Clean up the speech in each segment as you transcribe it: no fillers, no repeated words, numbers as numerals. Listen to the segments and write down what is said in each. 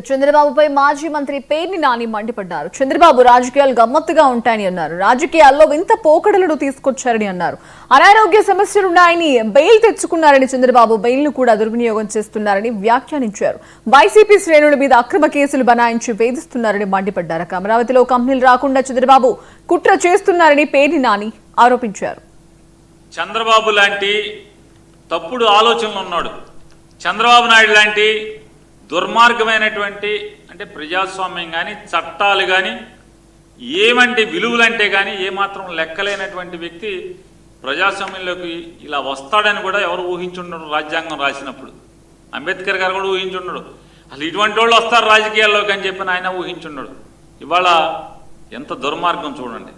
చంద్రబాబుపై మాజీ మంత్రి పేర్ని నాని మండిపడ్డారు. చంద్రబాబు రాజకీయాలు గమ్మత్తుగా ఉంటాయని అన్నారు. రాజకీయాల్లో వింత పోకడలను తీసుకొచ్చారని అన్నారు. అనారోగ్య సమస్యలున్నాయని బెయిల్ తెచ్చుకున్నారని, చంద్రబాబు బెయిల్ ను కూడా దుర్వినియోగం చేస్తున్నారని వ్యాఖ్యానించారు. వైసీపీ శ్రేణుల మీద అక్రమ కేసులు బనాయించి వేధిస్తున్నారని మండిపడ్డారు. అమరావతిలో కంపెనీలు రాకుండా చంద్రబాబు కుట్ర చేస్తున్నారని పేర్ని నాని ఆరోపించారు. చంద్రబాబు లాంటి తప్పుడు ఆలోచనలు ఉన్నాడు. చంద్రబాబు నాయుడు లాంటి దుర్మార్గమైనటువంటి అంటే ప్రజాస్వామ్యం కానీ చట్టాలు కానీ ఏమంటే విలువలంటే కానీ ఏమాత్రం లెక్కలేనటువంటి వ్యక్తి ప్రజాస్వామ్యంలోకి ఇలా వస్తాడని కూడా ఎవరు ఊహించుండడు. రాజ్యాంగం రాసినప్పుడు అంబేద్కర్ గారు కూడా ఊహించుండడు. అసలు ఇటువంటి వాళ్ళు వస్తారు రాజకీయాల్లోకి అని చెప్పిన ఆయన ఊహించుండడు. ఇవాళ ఎంత దుర్మార్గం చూడండి.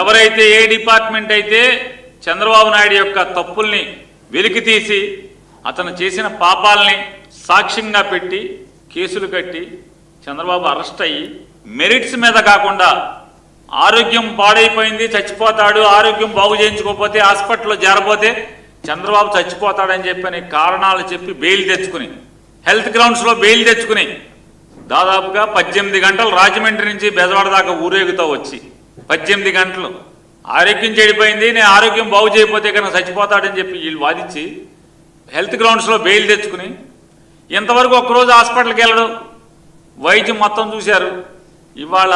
ఎవరైతే ఏ డిపార్ట్మెంట్ అయితే చంద్రబాబు నాయుడు యొక్క తప్పుల్ని వెలికి తీసి అతను చేసిన పాపాలని సాక్ష్యంగా పెట్టి కేసులు కట్టి చంద్రబాబు అరెస్ట్ అయ్యి మెరిట్స్ మీద కాకుండా ఆరోగ్యం పాడైపోయింది చచ్చిపోతాడు, ఆరోగ్యం బాగు చేయించుకోకపోతే హాస్పిటల్లో చేరబోతే చంద్రబాబు చచ్చిపోతాడని చెప్పని కారణాలు చెప్పి బెయిల్ తెచ్చుకుని హెల్త్ గ్రౌండ్స్లో బెయిల్ తెచ్చుకుని దాదాపుగా 18 గంటలు రాజమండ్రి నుంచి బెజవాడ దాకా ఊరేగుతూ వచ్చి 18 గంటలు ఆరోగ్యం చెడిపోయింది, నేను ఆరోగ్యం బాగు చేయకపోతే కనుక చచ్చిపోతాడని చెప్పి వీళ్ళు వాదించి హెల్త్ గ్రౌండ్స్లో బెయిల్ తెచ్చుకుని ఇంతవరకు ఒక్కరోజు హాస్పిటల్కి వెళ్ళడు, వైద్యం మొత్తం చూశారు. ఇవాళ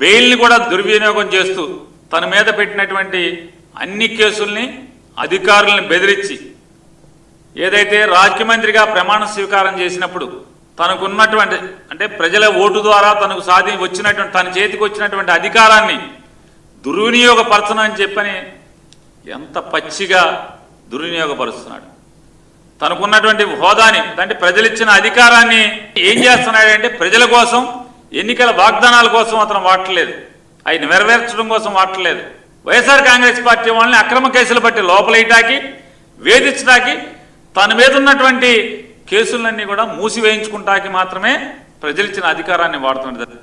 బెయిల్ని కూడా దుర్వినియోగం చేస్తూ తన మీద పెట్టినటువంటి అన్ని కేసుల్ని అధికారులను బెదిరించి ఏదైతే రాజకీయ మంత్రిగా ప్రమాణ స్వీకారం చేసినప్పుడు తనకున్నటువంటి అంటే ప్రజల ఓటు ద్వారా తనకు వచ్చినటువంటి తన చేతికి వచ్చినటువంటి అధికారాన్ని దుర్వినియోగపరచనని చెప్పని ఎంత పచ్చిగా దుర్వినియోగపరుస్తున్నాడు. తనకున్నటువంటి హోదాని అంటే ప్రజలిచ్చిన అధికారాన్ని ఏం చేస్తున్నాడంటే ప్రజల కోసం ఎన్నికల వాగ్దానాల కోసం అతను వాడట్లేదు, అవి నెరవేర్చడం కోసం వాడట్లేదు. వైఎస్ఆర్ కాంగ్రెస్ పార్టీ వాళ్ళని అక్రమ కేసులు బట్టి లోపలేయటానికి వేధించడానికి తన మీద ఉన్నటువంటి కేసులన్నీ కూడా మూసివేయించుకుంటానికి మాత్రమే ప్రజలిచ్చిన అధికారాన్ని వాడుతున్నది.